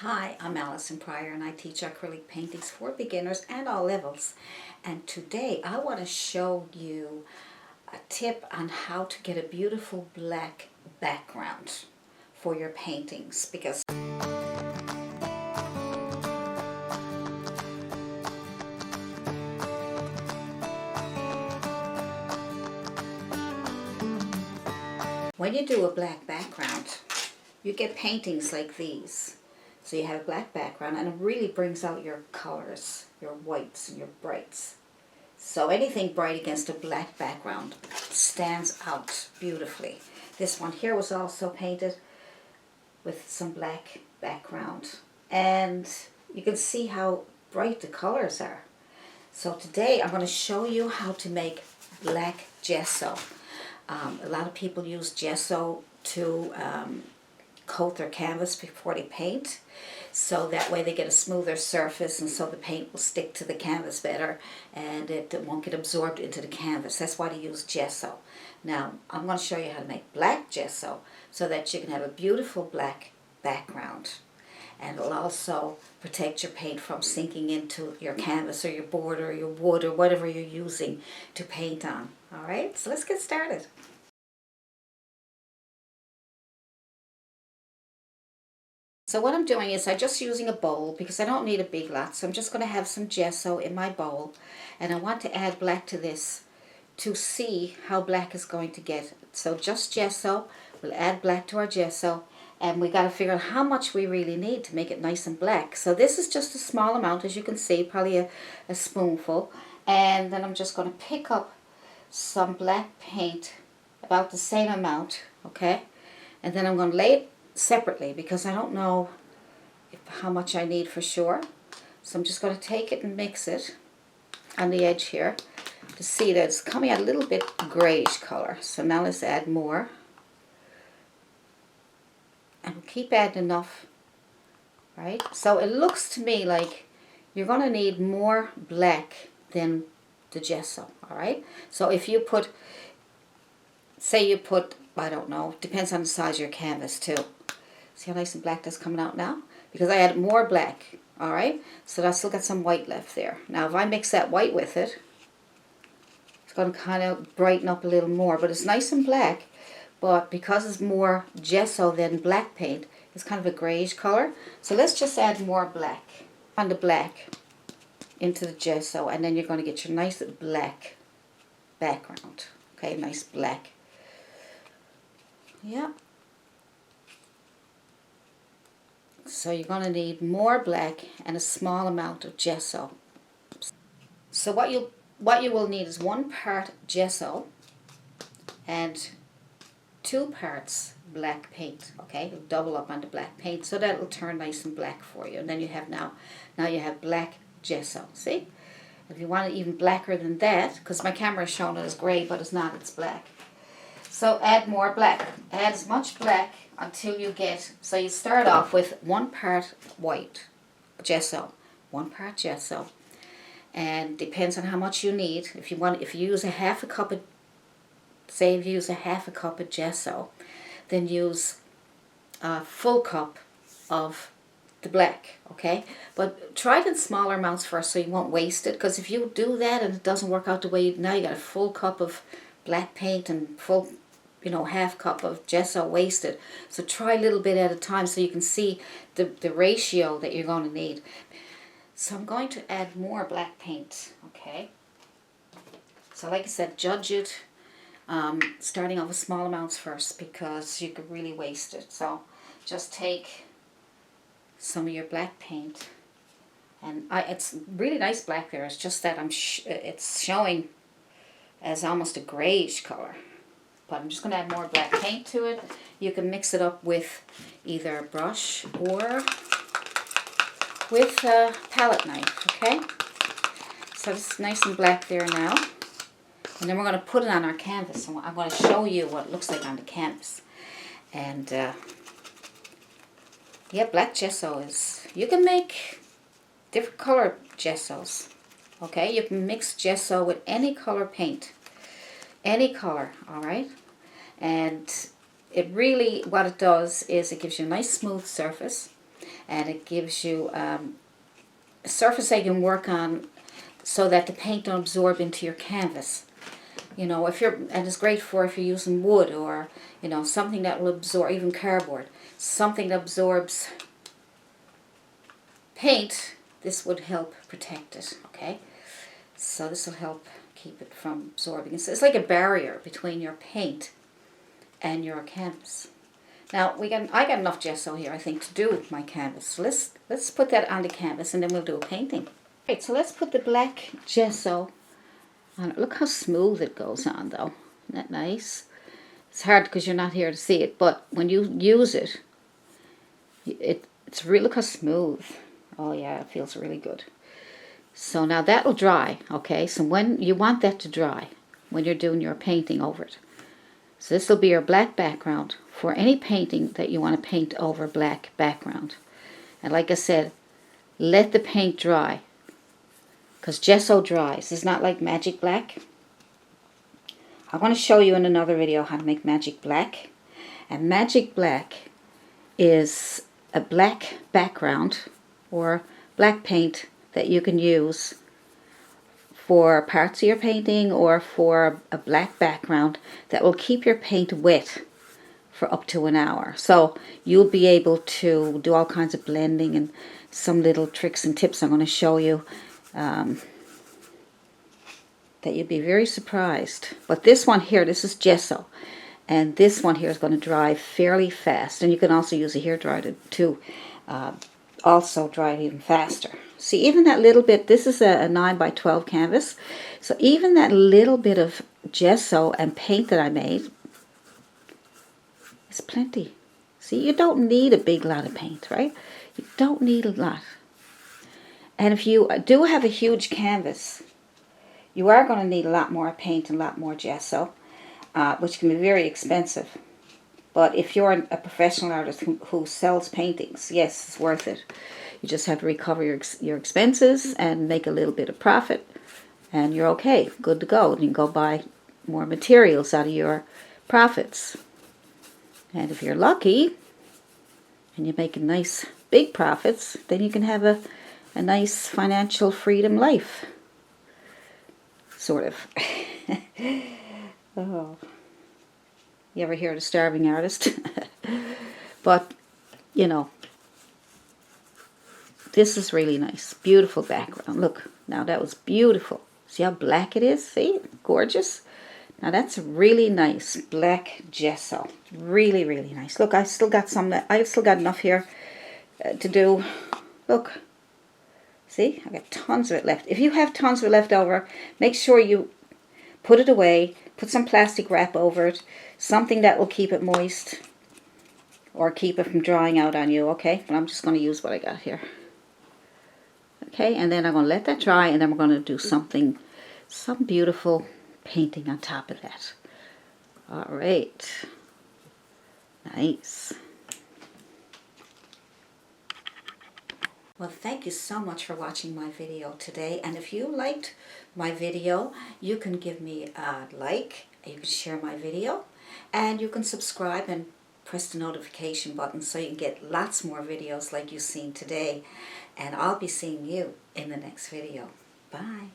Hi, I'm Allison Prior and I teach acrylic paintings for beginners and all levels. And today I want to show you a tip on how to get a beautiful black background for your paintings, because when you do a black background, you get paintings like these. So you have a black background and it really brings out your colors, your whites and your brights. So anything bright against a black background stands out beautifully. This one here was also painted with some black background. And you can see how bright the colors are. So today I'm going to show you how to make black gesso. A lot of people use gesso to coat their canvas before they paint, so that way they get a smoother surface, and so the paint will stick to the canvas better and it won't get absorbed into the canvas. That's why they use gesso. Now I'm going to show you how to make black gesso so that you can have a beautiful black background, and it'll also protect your paint from sinking into your canvas or your board or your wood or whatever you're using to paint on. Alright, so let's get started. So what I'm doing is I'm just using a bowl because I don't need a big lot. So I'm just going to have some gesso in my bowl, and I want to add black to this to see how black is going to get. So just gesso, we'll add black to our gesso, and we got to figure out how much we really need to make it nice and black. So this is just a small amount, as you can see, probably a spoonful. And then I'm just going to pick up some black paint, about the same amount, okay? And then I'm going to lay it separately because I don't know how much I need for sure. So I'm just going to take it and mix it on the edge here to see that it's coming out a little bit grayish color. So now let's add more, and we'll keep adding enough, right? So it looks to me like you're going to need more black than the gesso. All right, so if you put, say you put, I don't know, depends on the size of your canvas too. See how nice and black that's coming out now? Because I added more black, alright? So I still got some white left there. Now if I mix that white with it, it's going to kind of brighten up a little more. But it's nice and black, but because it's more gesso than black paint, it's kind of a grayish color. So let's just add more black on the black into the gesso, and then you're going to get your nice black background. Okay, nice black. Yeah. So you're going to need more black and a small amount of gesso. So what you will need is 1 part gesso and 2 parts black paint. Okay, you'll double up on the black paint so that it'll turn nice and black for you. And then you have now you have black gesso. See? If you want it even blacker than that, because my camera is showing it as gray, but it's not, it's black. So add more black. Add as much black until you get, so you start off with 1 part white gesso, 1 part gesso, and depends on how much you need. If you use a half a cup of, say if you use a half a cup of gesso, then use a full cup of the black, okay? But try it in smaller amounts first so you won't waste it, because if you do that and it doesn't work out the way now you got a full cup of black paint and full, half cup of gesso wasted. So try a little bit at a time so you can see the ratio that you're going to need. So I'm going to add more black paint, okay? So like I said, judge it, starting off with small amounts first because you could really waste it. So just take some of your black paint, and it's really nice black there. It's just that it's showing as almost a grayish color. But I'm just going to add more black paint to it. You can mix it up with either a brush or with a palette knife, okay? So this is nice and black there now. And then we're going to put it on our canvas. So I'm going to show you what it looks like on the canvas. And yeah, black gesso is, you can make different color gessos, okay? You can mix gesso with any color paint. Any color, alright? And it really, what it does is it gives you a nice smooth surface. and it gives you a surface that you can work on so that the paint don't absorb into your canvas. You know, and it's great for if you're using wood or, you know, something that will absorb, even cardboard, something that absorbs paint. This would help protect it, okay? So this will help keep it from absorbing. It's like a barrier between your paint and your canvas. Now I got enough gesso here, I think, to do my canvas. So let's put that on the canvas and then we'll do a painting. Right, so let's put the black gesso on it. Look how smooth it goes on, though. Isn't that nice? It's hard because you're not here to see it, but when you use it, it's really, look how smooth. Oh yeah, it feels really good. So now that'll dry, okay? So when you want that to dry, when you're doing your painting over it. So this will be your black background for any painting that you want to paint over black background. And like I said, let the paint dry, because gesso dries. It's not like magic black. I want to show you in another video how to make magic black. And magic black is a black background or black paint that you can use for parts of your painting or for a black background that will keep your paint wet for up to an hour. So you'll be able to do all kinds of blending and some little tricks and tips I'm going to show you that you'd be very surprised. But this one here, this is gesso, and this one here is going to dry fairly fast. And you can also use a hairdryer to also dry it even faster. See, even that little bit, this is a 9 by 12 canvas, so even that little bit of gesso and paint that I made is plenty. See, you don't need a big lot of paint, right? You don't need a lot. And if you do have a huge canvas, you are going to need a lot more paint and a lot more gesso, which can be very expensive. But if you're a professional artist who sells paintings, yes, it's worth it. You just have to recover your expenses and make a little bit of profit, and you're okay, good to go. You can go buy more materials out of your profits. And if you're lucky and you're making nice big profits, then you can have a nice financial freedom life. Sort of. Oh. You ever hear of a starving artist? But, you know, this is really nice. Beautiful background. Look, now that was beautiful. See how black it is? See? Gorgeous. Now that's really nice black gesso. Really, really nice. Look, I still got enough here to do. Look. See? I got tons of it left. If you have tons of it left over, make sure you put it away. Put some plastic wrap over it. Something that will keep it moist or keep it from drying out on you, okay? But I'm just going to use what I got here. Okay, and then I'm going to let that dry, and then we're going to do some beautiful painting on top of that. All right. Nice. Well, thank you so much for watching my video today. And if you liked my video, you can give me a like, you can share my video, and you can subscribe and press the notification button so you can get lots more videos like you've seen today. And I'll be seeing you in the next video. Bye.